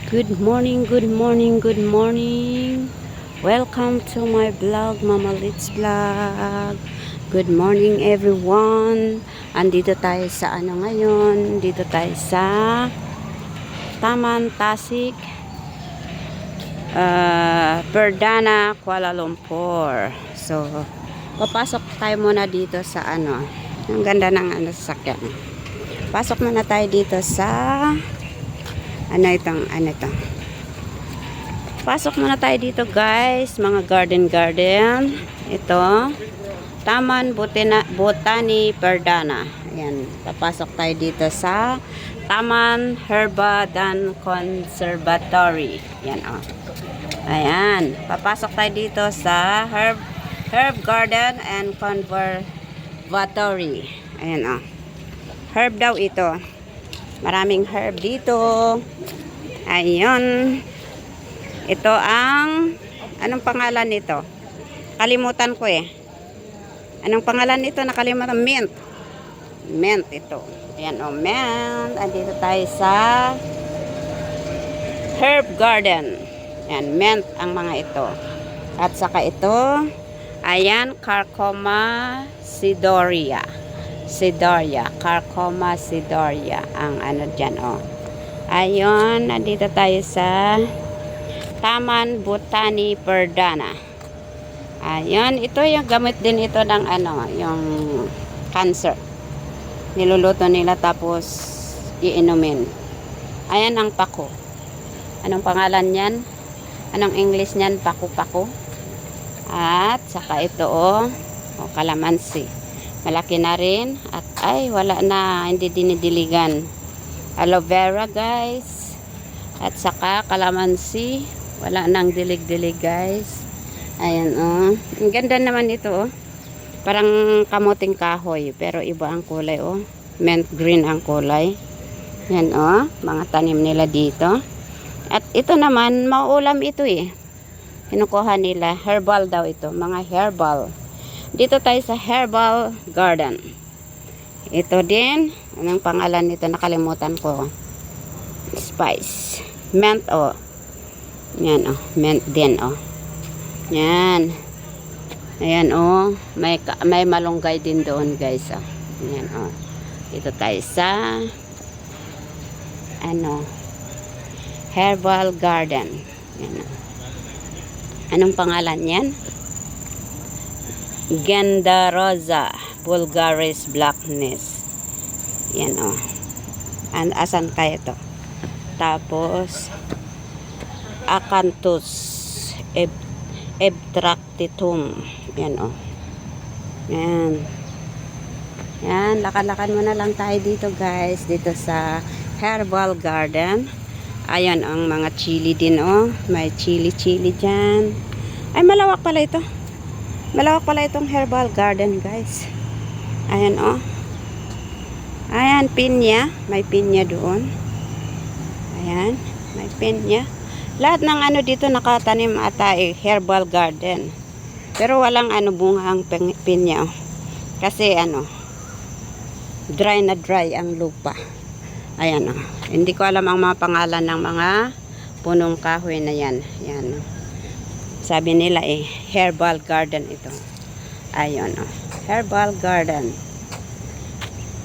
Good morning, good morning, good morning. Welcome to my vlog, Mama Litz Vlog. Good morning everyone. Andito tayo sa ngayon? Dito tayo sa Taman Tasik, Perdana, Kuala Lumpur. So, papasok tayo muna dito sa Ang ganda ng sasakyan. Pasok muna tayo dito sa ito. Pasok muna tayo dito guys, mga garden. Ito, Taman Botani Perdana. Ayan, papasok tayo dito sa Taman Herbadan Conservatory. Ayan o. Ayan, papasok tayo dito sa Herb Garden and Conservatory. Ayan o. Herb daw ito. Maraming herb dito. Ayun. Ito anong pangalan nito? Kalimutan ko eh. Anong pangalan nito? Nakalimutan. Mint. Mint ito. Ayan o, mint. Andito tayo sa Herb Garden. Ayan, mint ang mga ito. At saka ito, ayan, Carcoma Sidoria. Carcoma Sidoria ang dyan o. Ayun, nandito tayo sa Taman Botani Perdana. Ayun, ito yung gamit din ito ng yung cancer. Niluluto nila tapos iinumin. Ayan ang pako. Anong pangalan niyan? Anong English niyan? Paku-paku. At saka ito o kalamansi. Malaki na rin at wala na, hindi dinidiligan. Aloe vera guys, at saka kalamansi, wala nang dilig-dilig guys. Ayan o, ang ganda naman ito o, parang kamuting kahoy pero iba ang kulay o, mint green ang kulay. Yan o, mga tanim nila dito. At ito naman mauulam ito eh, kinukuha nila, herbal daw ito, mga herbal. Dito tayo sa Herbal Garden. Ito din, anong pangalan nito? Nakalimutan ko. Spice. Mint o. Yan o, mint din o. Yan. Ayan o, may malunggay din doon guys o. Yan o. Dito tayo sa Herbal Garden. Yan o. Anong pangalan yan? Gendaroza vulgaris blackness. Yan o. And asan kaya to? Tapos Acanthus ebtractitum. Yan o. Yan. Yan, lakad-lakad muna lang tayo dito guys, dito sa Herbal Garden. Ayan ang mga chili din o. May chili dyan. Ay, malawak pala ito. Malawak pala itong Herbal Garden guys. Ayan o. Ayan, pinya. May pinya doon. Ayan, may pinya. Lahat ng dito nakatanim ata Herbal Garden. Pero walang bunga ang pinya o. Kasi dry na dry ang lupa. Ayan o. Hindi ko alam ang mga pangalan ng mga punong kahoy na yan. Ayan o. Sabi nila Herbal Garden ito. Ayun o. Herbal Garden.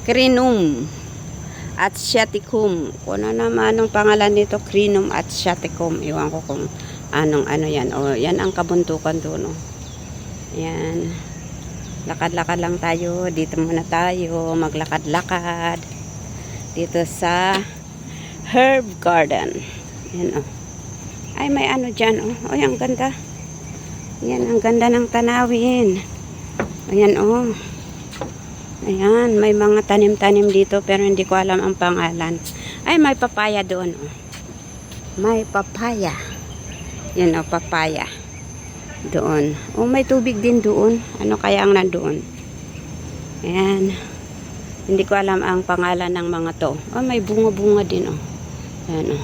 Crinum Asiaticum. Kung ano naman ang pangalan nito, Crinum Asiaticum. Iwan ko kung anong yan. O, yan ang kabuntukan doon o. Yan. Lakad-lakad lang tayo. Dito muna tayo. Maglakad-lakad. Dito sa Herb Garden. Yan o. Ay, may dyan o. O, ang ganda. Yan, ang ganda ng tanawin. Ayan o. Ayan, may mga tanim-tanim dito pero hindi ko alam ang pangalan. Ay, may papaya doon o. May papaya. Yan o, papaya. Doon. O, may tubig din doon. Ano kaya ang nandoon? Ayan. Hindi ko alam ang pangalan ng mga to. O, may bunga-bunga din o. Ayan o.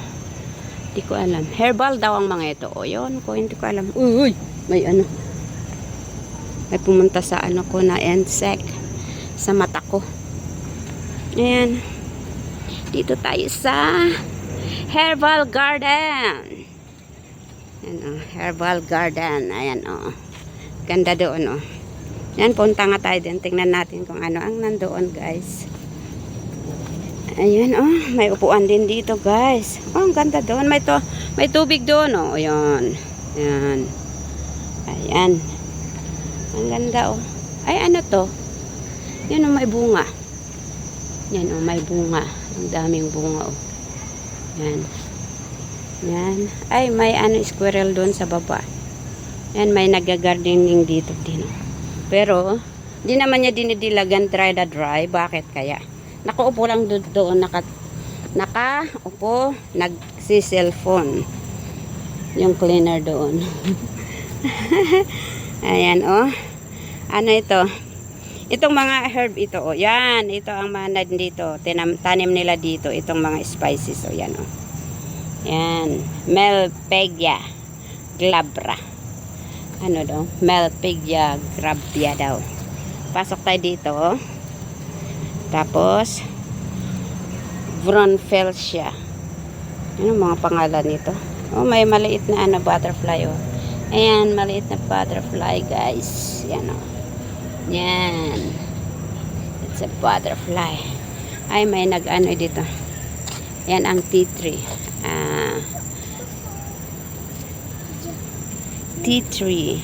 Hindi ko alam. Herbal daw ang mga ito. O, yun ko. Hindi ko alam. Uy! May may pumunta sa ko na insect sa mata ko. Ayan. Dito tayo sa Herbal Garden. Yan o, Herbal Garden. Ayan o. Ganda doon o. Yan, punta nga tayo din. Tingnan natin kung ano ang nandoon, guys. Ayan o, may upuan din dito, guys. Oh, ang ganda doon. May tubig doon o. Ayan. Ayan. Ayan. Ang ganda o. Ay, ano to? Yan o, may bunga. Yan o, may bunga. Ang daming bunga o. Yan. Yan. Ay, may squirrel doon sa baba. Yan, may nag-gardening dito din. Pero, di naman niya dinidilagan dry na dry. Bakit kaya? Nakaupo lang doon. Nakaupo, nagsi-cellphone. Yung cleaner doon. Ayan, oh. Ano ito? Itong mga herb ito, oh. Yan, ito ang mga dito. Tanim nila dito. Itong mga spices, oh. Yan, oh. Yan. Melpegia glabra. Ano daw? Melpegia glabra daw. Pasok tayo dito, oh. Tapos, Vronfelsia. Ano mga pangalan nito? Oh, may maliit na butterfly, oh. Ayan, maliit na butterfly, guys. Yan, oh. Yan. It's a butterfly. Ay, may nag-ano dito. Yan ang tea tree. Tea tree.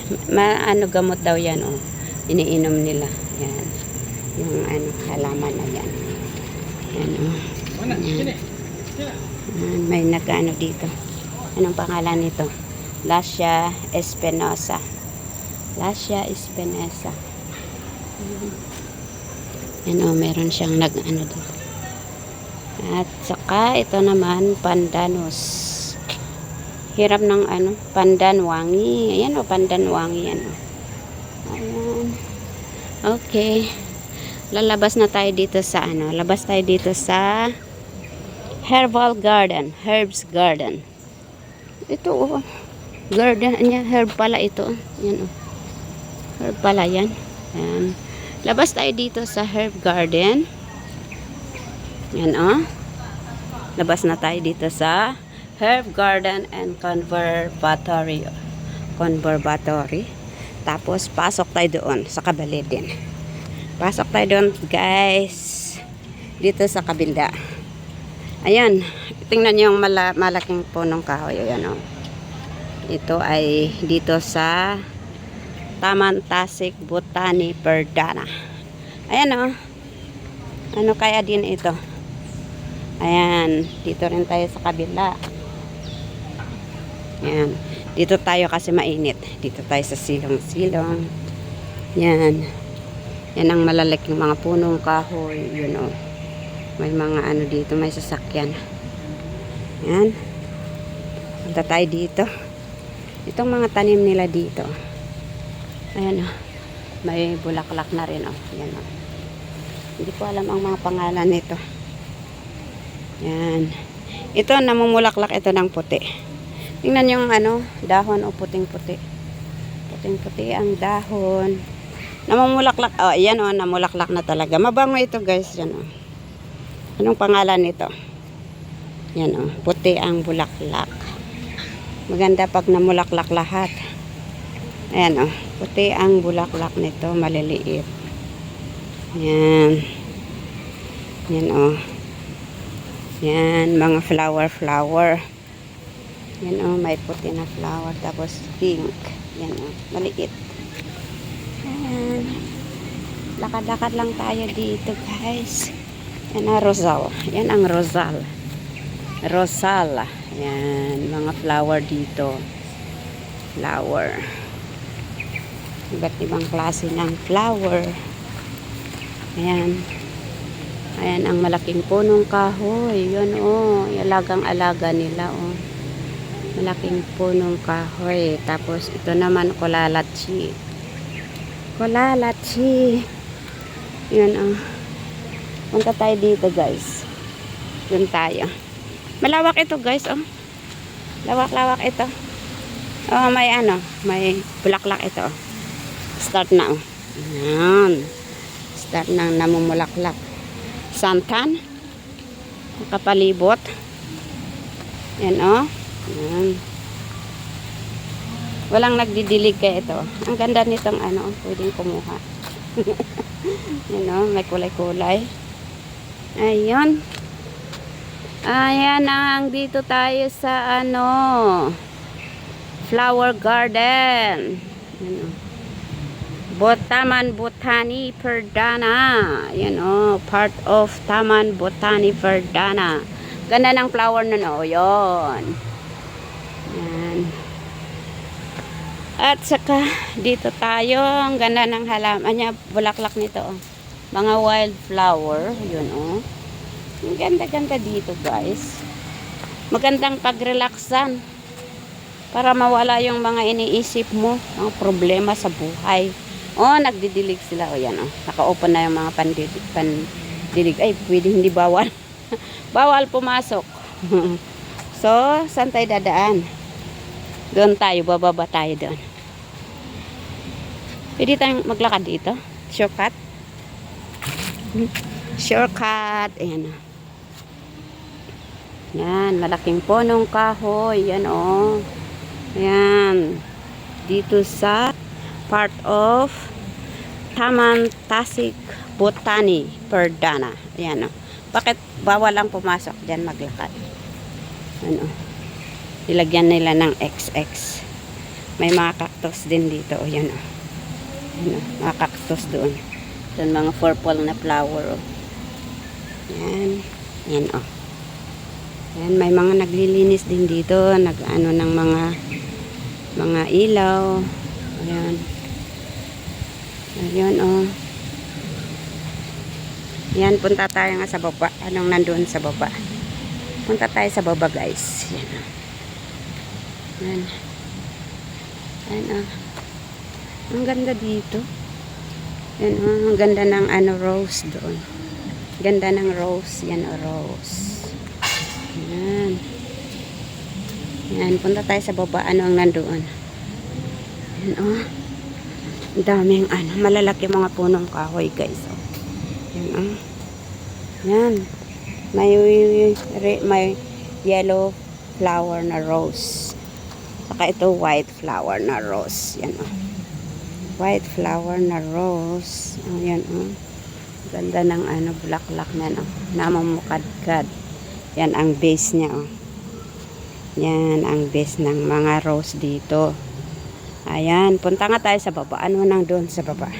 Gamot daw yan, oh. Iniinom nila. Yan. Yung halaman na yan. Yan, oh. Yan. May nag-ano dito. Anong pangalan nito? Lascia espinosa. Lascia espinosa. Yan o, meron siyang nag-ano dito. At saka ito naman pandanus. Hirap ng pandanwangi. Ayan o, pandanwangi yan o. Ayan. Okay. Lalabas na tayo dito sa labas tayo dito sa Herbal Garden, Herbs Garden. Ito o. Garden niya, herb pala ito. Yan o. Herb pala yan. Ayan. Labas tayo dito sa Herb Garden. Yan o. Labas na tayo dito sa Herb Garden and Conservatory. Tapos pasok tayo doon sa kabila din. Pasok tayo doon, guys. Dito sa kabila. Ayan. Tingnan niyo yung malaking punong kahoy. Ayan o. Ito ay dito sa Taman Tasik Botani Perdana. Ayan o. Ano kaya din ito? Ayan. Dito rin tayo sa kabila. Ayan. Dito tayo kasi mainit. Dito tayo sa silong-silong. Yan. Yan ang malalaking mga punong kahoy. Yun o. May mga dito. May sasakyan. Yan. Punta tayo dito. Itong mga tanim nila dito. Ayan o. May bulaklak na rin o. Ayan o. Hindi ko alam ang mga pangalan nito. Yan. Ito namumulaklak ito ng puti. Tingnan yung dahon o puting-puti. Puting-puti ang dahon. Namumulaklak. Oh, ayan o. Namulaklak na talaga. Mabango ito, guys. Yan o. Anong pangalan nito? Yan o. Puti ang bulaklak. Maganda pag namulaklak lahat. Ayan o. Puti ang bulaklak nito. Maliliit. Yan. Yan o. Yan. Mga flower. Yan o. May puti na flower. Tapos pink. Yan o. Maliit. Yan. Lakad-lakad lang tayo dito, guys. Yan ang rosal. Yan ang rosal. Rosal. Yan. Mga flower dito. Flower. Iba't ibang klase ng flower. Ayan. Ayan ang malaking punong kahoy. Yun o. Alagang-alaga nila o. Malaking punong kahoy. Tapos ito naman kolalatsi. Kolalatsi. Yun o. Punta tayo dito, guys. Doon tayo. Malawak ito, guys o. Lawak-lawak ito. Oh, may may bulaklak ito o. Start na o. Ayan. Start nang namumulaklak. Santan. Nakapalibot. Yan o. Yan. Walang nagdidilig kaya ito. Ang ganda nitong ano, pwedeng kumuha. Yan o, may kulay-kulay. Ayun. Ayan ang dito tayo sa ano, flower garden. Yan o. Taman Botani Perdana. Yan o, part of Taman Botani Perdana. Ganda ng flower nun o, yun. Yan. At saka dito tayo, ang ganda ng halaman niya, bulaklak nito o. Mga wildflower, yun o. Ang ganda-ganda dito guys. Magandang pag-relaxan para mawala yung mga iniisip mo, mga problema sa buhay. Oh, nagdidilig sila. O yan, oh. Naka-open na yung mga pandilig. Ay, pwede hindi bawal. Bawal pumasok. So, saan tayo dadaan? Doon tayo, bababa tayo doon. Pwede tayong maglakad dito. Shortcut. Shortcut. Ayan. Yan, malaking punong kahoy. Yan, oh. Yan. Dito sa part of Taman Tasik Botani Perdana. Ayan o. Bakit bawal lang pumasok dyan maglakad? Ano? Ilagyan nila ng XX. May mga cactus din dito. Ayan o. Ano? Mga cactus doon. Doon mga purple na flower o. Ayan. Ayan o. Ayan, may mga naglilinis din dito. Nag-ano ng mga ilaw. Ayan. Ayun, oh. Yan, punta tayo nga sa baba. Anong nandoon sa baba? Punta tayo sa baba, guys. Yan, oh. Yan. Yan, oh. Ang ganda dito. Yan, oh. Ang ganda ng ano, rose doon. Ganda ng rose. Yan, oh, rose. Yan. Yan, punta tayo sa baba. Ano ang nandoon? Yan, oh. Daming ano, malalaki mga punong kahoy guys. Oh. Yan, oh. Yan. May yellow flower na rose. Saka ito white flower na rose. Yan, oh. White flower na rose. Oh, yan, oh. Ganda ng ano, bulaklak na, oh. Namamukadkad. Yan ang base niya, oh. Yan ang base ng mga rose dito. Ayan, punta nga tayo sa baba. Ano nang doon sa baba?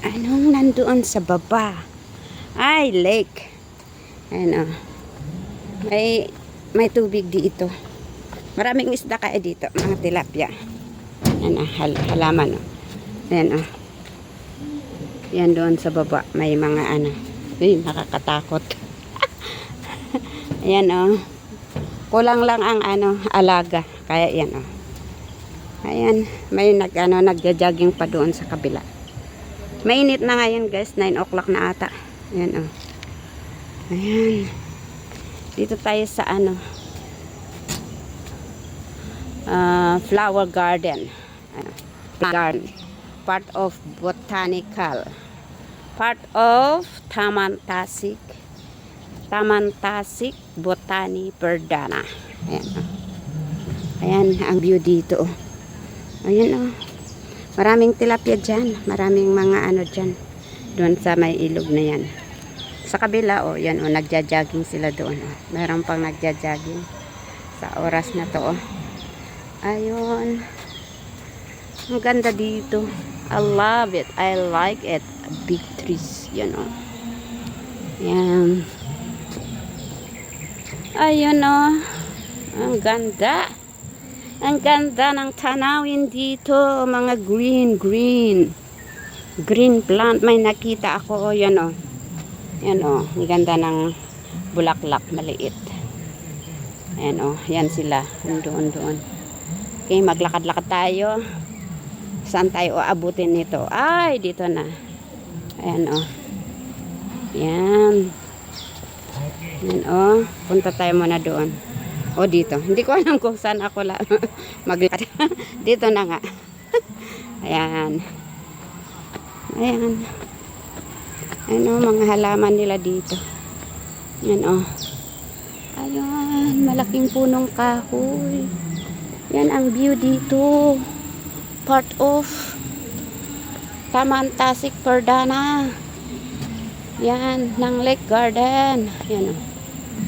Anong nandoon sa baba? Ay, lake. Ayan, oh. May tubig dito. Maraming isda kaya dito. Mga tilapia. Ayan, halaman, oh. Ayan, oh. Yan doon sa baba. May mga ano. Uy, nakakatakot. Ayan, oh. Kulang lang ang ano, alaga. Kaya yan, oh. Ayan, may nagja-jogging pa doon sa kabila. Mainit na ngayon guys, 9 o'clock na ata. Ayan, oh. Ayan. Dito tayo sa ano, flower garden. Garden. Part of botanical. Part of Taman Tasik Botani Perdana. Ayan, oh. Ayan ang view dito, oh. Ayan, oh. Maraming tilapia dyan. Maraming mga ano dyan. Doon sa may ilog na yan. Sa kabila, oh. Yan, oh. Nagja-jogging sila doon, oh. Meron pang nagja-jogging sa oras na to, oh. Ayun. Ang ganda dito. I love it. I like it. Big trees. Yan, oh. Yan. Ayun, oh. Ang ganda. Ang ganda ng tanawin dito, mga green plant. May nakita ako, oh, yan, oh. Yan, oh, ang ganda ng bulaklak, maliit. Ayan, oh, yan sila, doon. Okay, maglakad-lakad tayo. Saan tayo aabutin nito? Ay, dito na. Ayan, oh. Yan. Yan, oh, punta tayo muna doon. O dito. Hindi ko alam kung saan ako maglakad. Dito na nga. Ayan. Ayan. Ano, mga halaman nila dito. Yan, o. Ayun. Yan, malaking punong kahoy. Yan ang view dito. Part of Taman Tasik Perdana. Yan, ng Lake Garden. Yan o.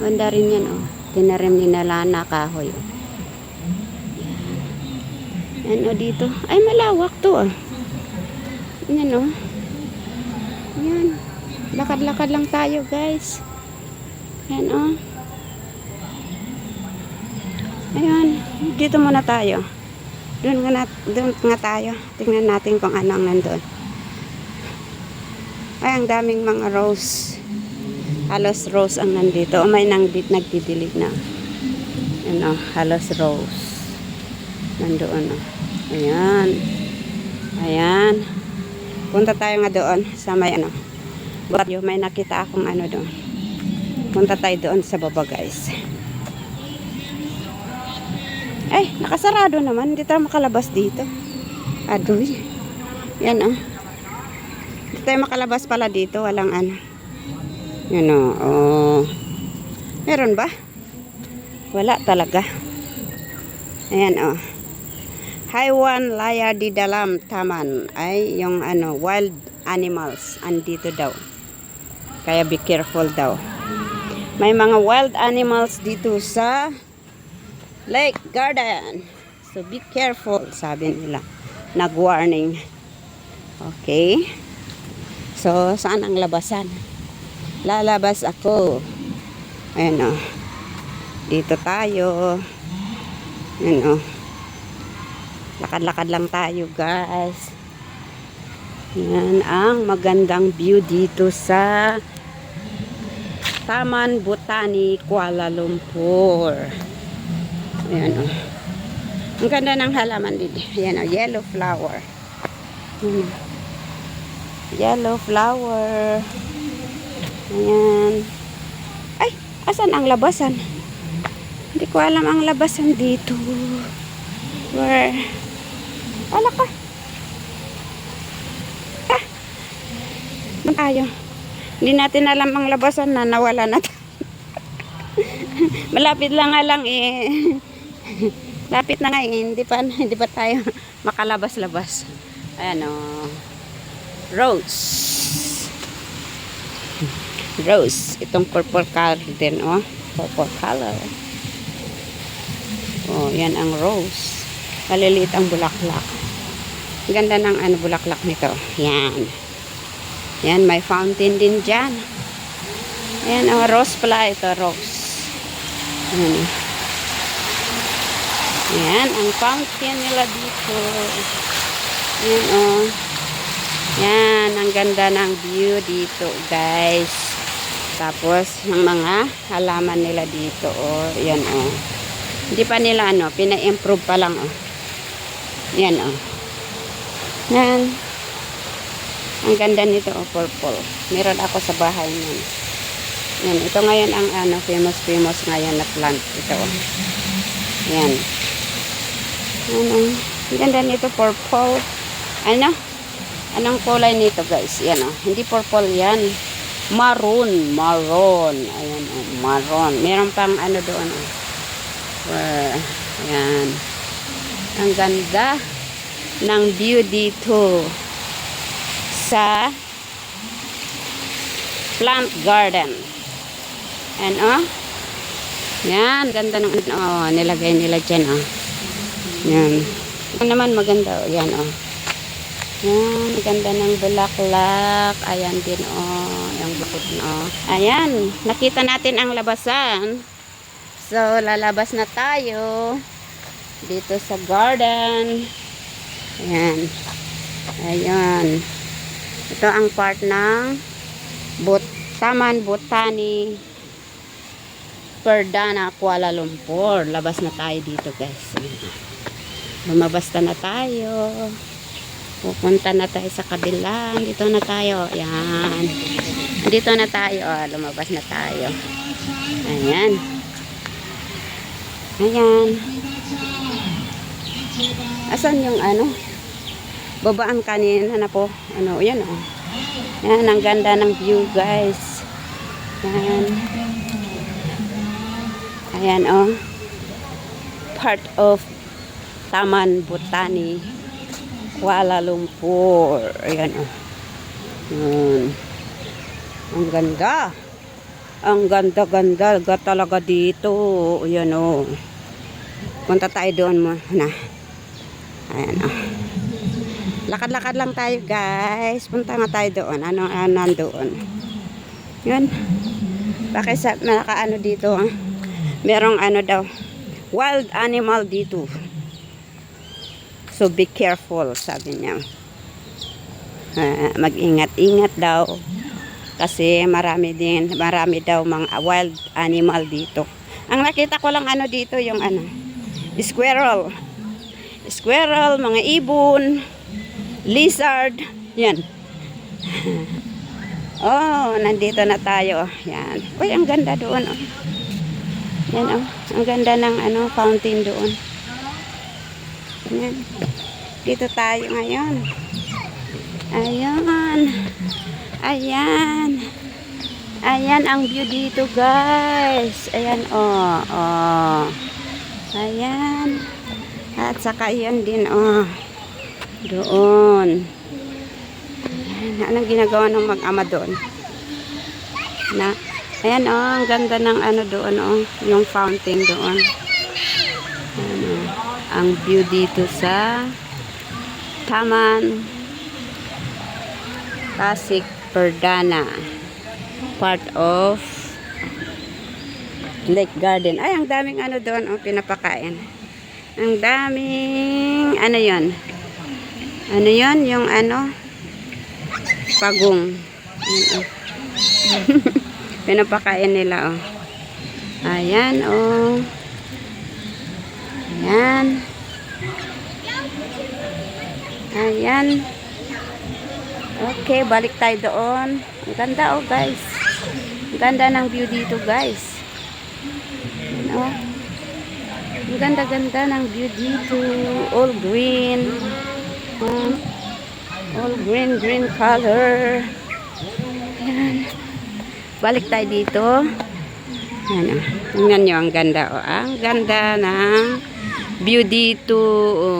Ganda rin yan o. Tinarim ni Nalana kahoy o. Yan o dito. Ay, malawak to ah. Yan o. Yan. Lakad-lakad lang tayo guys. Yan o. Ayan. Dito muna tayo. Doon nga tayo. Tingnan natin kung ano ang nandun. Ay, ang daming mga rose. Halos rose ang nandito. O, may nagdidilig na. Yan o. Halos rose. Nandoon o. Ayan. Ayan. Punta tayo nga doon sa may ano. May nakita akong ano doon. Punta tayo doon sa baba guys. Ay, nakasarado naman. Hindi tayo makalabas dito. Adoy. Yan oh. Hindi tayo makalabas pala dito. Walang ano. Yan oh. Oh. Meron ba? Wala talaga. Ayan oh. Haiwan Laya di dalam taman. Ay, yung ano, wild animals. Andito daw. Kaya be careful daw. May mga wild animals dito sa Lake Garden. So be careful, sabi nila. Nag-warning. Okay. So, saan ang labasan? Lalabas ako. Ayan o. Dito tayo. Ayan o. Lakad-lakad lang tayo guys. Yan ang magandang view dito sa Taman Botani, Kuala Lumpur. Ayan o. Ang ganda ng halaman dito. Ayan o. Yellow flower. Yellow flower. Ayan. Ay, asan ang labasan? Hindi ko alam ang labasan dito. Where? Wala ka. Ah. Doon tayo. Hindi natin alam ang labasan na nawala na. Malapit lang nga lang eh. Lapit na nga eh. Hindi pa tayo makalabas-labas. Ayan o. Rose. Rose. Itong purple color din o. Purple color. Oh, yan ang rose. Maliliit ang bulaklak. Ganda ng ano bulaklak nito. Yan. Yan, may fountain din dyan. Yan, oh, rose pala ito, rose. Yan. Yan, ang fountain nila dito. Yan, oh. Yan, ang ganda ng view dito, guys. Tapos, yung mga halaman nila dito, oh. Yan, oh. Hindi pa nila, ano, pina-improve pa lang, oh. Yan, oh. Yan. Ang ganda nito, oh, purple. Meron ako sa bahay niyan. Yan, ito ngayon ang ano, famous ngayon na plant. Ito, oh. Yan. Yan, oh. Ang ganda nito, purple. Ano? Anong kulay nito, guys? Yan, oh. Hindi purple yan. Maroon. Ayan, oh. Maroon. Meron pang ano doon, oh. Yan. Ang ganda ng view dito sa plant garden. And oh. Yan, ganda ng oh, nilagay nila dyan oh. Yan. Ito naman maganda oh. Yan oh. Yan, ganda ng bulaklak. Ayan din oh, yung bukod oh. Ayan, nakita natin ang labasan. So, lalabas na tayo dito sa garden. Ayan. Ayan. Ito ang part ng Taman Botani Perdana, Kuala Lumpur. Labas na tayo dito, guys. Lumabas na tayo. Pupunta na tayo sa kabila. Dito na tayo. Ayan. Dito na tayo. Lumabas na tayo. Ayan. Ayan. Asan yung ano? Babaan kanina na po. Ano, yan oh. Yan, ang ganda ng view, guys. Yan. Ayan oh. Part of Taman Botani, Kuala Lumpur. Ayan oh. Yun. Ang ganda. Ang ganda-ganda talaga dito. Ayan oh. Punta tayo doon muna. Ayan oh. Lakad-lakad lang tayo guys. Punta nga tayo doon. Ano nandoon. Yun. Bakit sa nakaano dito ah? Merong ano daw. Wild animal dito. So be careful sabi niya. Mag-ingat-ingat daw. Kasi marami daw mga wild animal dito. Ang nakita ko lang ano dito yung ano. Squirrel. Squirrel, mga ibon. Lizard. Yan. Oh, nandito na tayo. Yan. Uy, ang ganda doon. Oh. Yan oh. Ang ganda ng ano, fountain doon. Yan. Dito tayo ngayon. Ayan. Ayan. Ayan ang view dito, guys. Ayan oh. Oh. Ayan. At saka yan din oh. Doon. Anong ginagawa ng mag-ama doon? Ayan oh, ang ganda ng ano doon oh, yung fountain doon. Ayan, oh, ang view dito sa Taman Pasig Perdana, part of Lake Garden. Ay, ang daming ano doon oh, pinapakain. Ang daming ano yon? Ano yon? Yung ano? Pagong. Pinapakain nila oh. Ayan oh. Ayan. Ayan. Okay, balik tayo doon. Ang ganda oh guys. Ang ganda ng view dito guys. Ayan oh. Ang ganda-ganda ng view dito. All green. All green color. Ayan. Balik tayo dito. Ayan o. Tingnan nyo, ang ganda o. Ang ganda ng view dito o.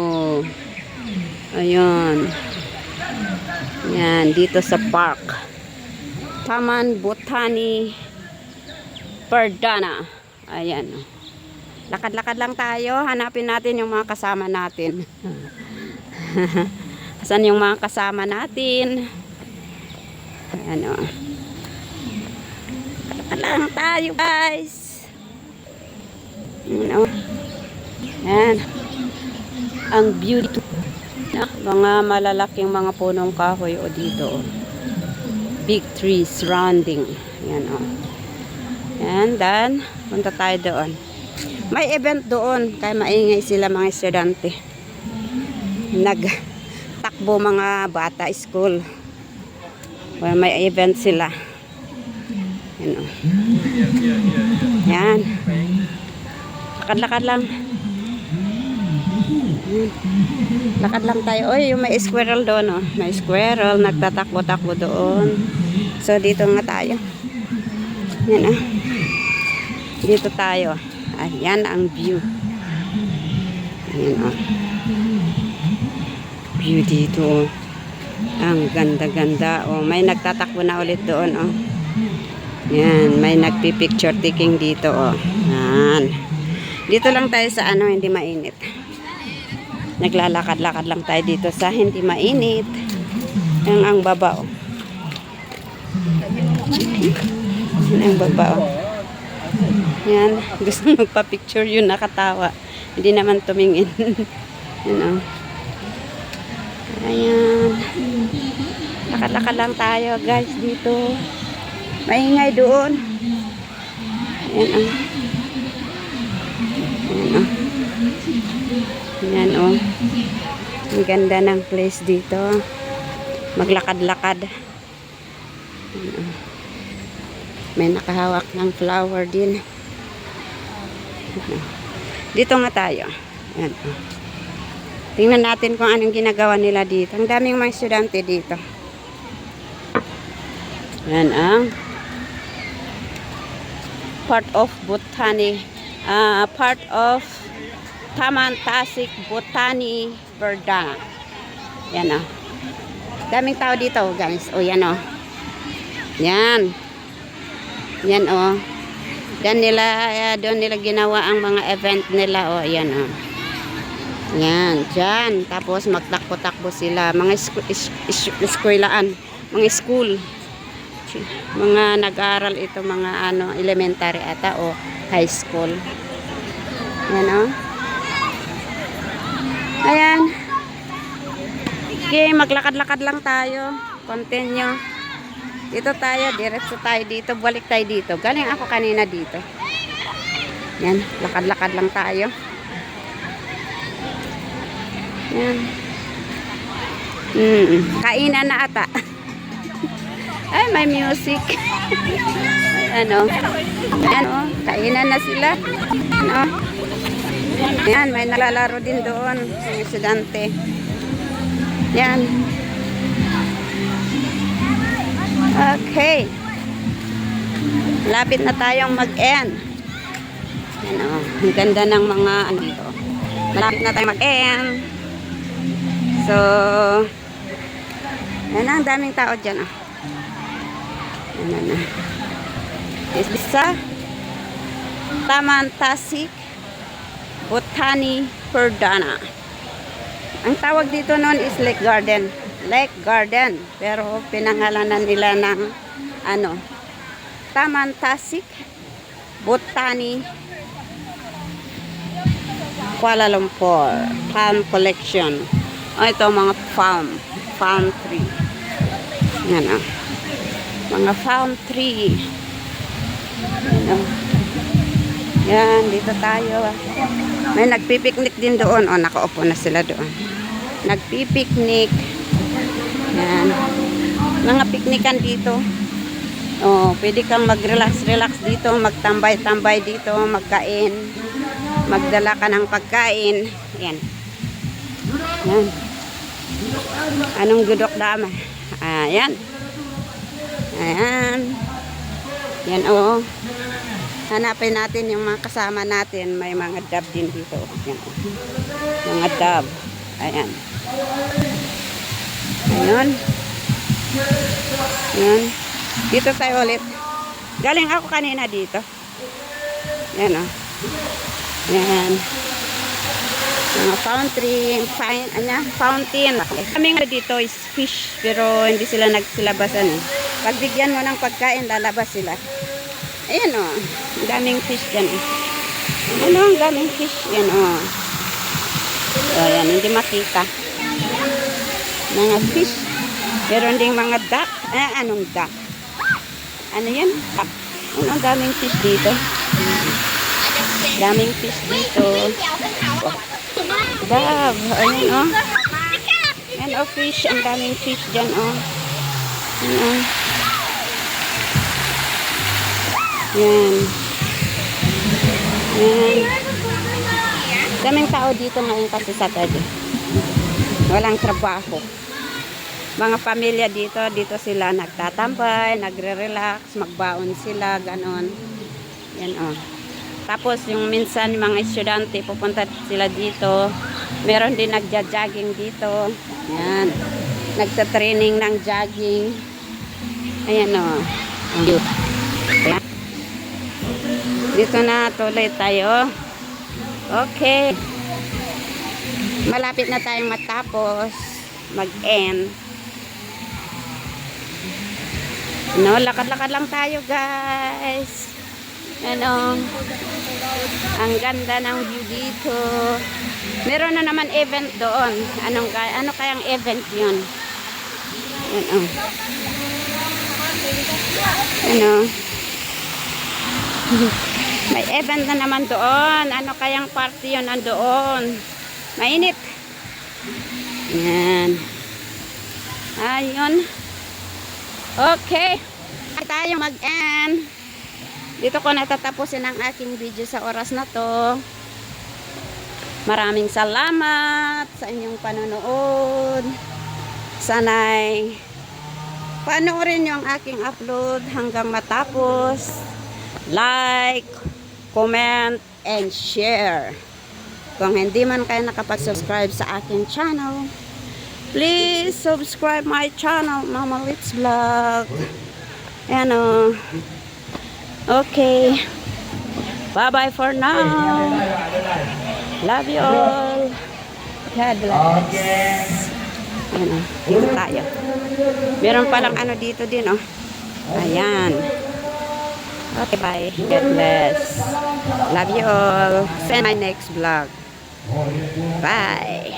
Ayan. Ayan, dito sa park. Taman Botani Perdana. Ayan o. Lakad-lakad lang tayo. Hanapin natin yung mga kasama natin. Asan yung mga kasama natin? Ayan o. Lakad lang tayo guys. Ayan o. Ayan. Ang beauty. Mga malalaking mga punong kahoy o dito o. Big trees surrounding. Ayan o. And then, punta tayo doon. May event doon, kaya maingay sila mga estudyante. Nagtakbo mga bata school. Well, may event sila. Yan o. Yan. Lakad-lakad lang. Lakad lang tayo. Oy, yung may squirrel doon o. May squirrel, nagtatakbo-takbo doon. So, dito nga tayo. Yan o. Dito tayo. Ayan ang view. Ayan o. View dito. Ang ganda-ganda. O, may nagtatakbo na ulit doon o. Ayan, may nagpipicture taking dito o. Ayan. Dito lang tayo sa ano, hindi mainit. Naglalakad-lakad lang tayo dito sa hindi mainit. Ayan ang baba o. Ayan ang baba o. Yan, gusto magpa-picture yun, nakatawa. Hindi naman tumingin. Yan o. Ayan. Lakad-lakad lang tayo guys dito. Maingay doon. Ayan o. Ayan o. Ayan o. Ang ganda ng place dito. Maglakad-lakad. Ayan o. May nakahawak ng flower din. Dito nga tayo. Ayan. Tingnan natin kung anong ginagawa nila dito. Ang daming mga estudyante dito. Ayan ang part of Botani part of Taman Tasik Botani Perdana. Yan o. Daming tao dito guys. O yan o. Yan. Yan o. Doon nila ginawa ang mga event nila. O yan o. Yan. Dyan. Tapos magtakbo-takbo sila. Mga eskwelaan. Mga school. Mga nag-aaral ito. Mga elementary ata o high school. Yan o. Ayan. Okay, maglakad-lakad lang tayo. Continue. Dito tayo, diretso tayo dito. Balik tayo dito. Galing ako kanina dito. Yan, lakad-lakad lang tayo. Yan. Kainan na ata. Ay, may music. Kainan na sila. Yan, may nalalaro din doon. Mga estudyante. Yan. Okay. Lapit na tayong mag-end. Yan o. Ang ganda ng mga dito. Malapit na tayong mag-end. So, yan, ang daming tao dyan o. Yan na. Isa. Taman Tasik Botani Perdana. Ang tawag dito noon is Lake Garden. Lake Garden. Pero pinangalanan nila ng Taman Tasik Botani Kuala Lumpur Palm Collection. Ito mga farm tree. Yan o. Mga farm tree. Yan, dito tayo. May nagpipiknik din doon. O, nakaupo na sila doon. Nagpipiknik. Yan. Mga piknikan dito. O, pwede kang mag-relax dito. Magtambay-tambay dito. Magkain. Magdala ka ng pagkain. Yan. Yan. Anong gudok dama? Ayan. Ayan. Yan o. Hanapin natin yung mga kasama natin. May mga dab din dito. Yan. Mga dab. Ayan. Ayan. Ayan. Dito tayo ulit. Galing ako kanina dito. Yan o. Yan. Mga fountain. Kaming dito is fish. Pero hindi sila nagsilabasan eh. Pag bigyan mo ng pagkain, lalabas sila. Ayan o. Ang daming fish dyan eh. Ang daming fish. Yan o. So, ayan. Hindi makita. Mga fish. Meron ding mga duck. Anong duck? Ano yan? Duck. Ang daming fish dito. Daming fish dito. Dab. Ayan o. Ayan o fish. Ang daming fish dyan o. Ayan o. Yan. Yan. Daming tao dito ngayon kasi Saturday. Walang trabaho. Mga pamilya dito sila nagtatambay, nagre-relax, magbaon sila, ganon. Yan o. Tapos yung minsan mga estudyante pupunta sila dito. Meron din nagja-jogging dito. Yan. Nagta-training ng jogging. Ayan o. Ayan. Dito na tuloy tayo. Okay. Malapit na tayong matapos. Mag-end. Lakad-lakad lang tayo guys. Ang ganda ng view dito. Meron na naman event doon. Ano kayang event yun? May event na naman doon. Ano kayang party yun nandoon? Mainit. Yan. Ayun. Okay. Tayo mag-end. Dito ko natatapusin ang aking video sa oras na to. Maraming salamat sa inyong panonood. Sana'y panoorin nyo ang aking upload hanggang matapos. Like, comment, and share. Kung hindi man kayo nakapag-subscribe sa aking channel, please subscribe my channel, Mama Litz Vlog. Ayan o. Okay. Bye-bye for now. Love you all. God bless. Ayan o. Dito tayo. Meron palang ano dito din o. Ayan. Okay, bye. God bless. Love you all. See you in my next vlog. Bye.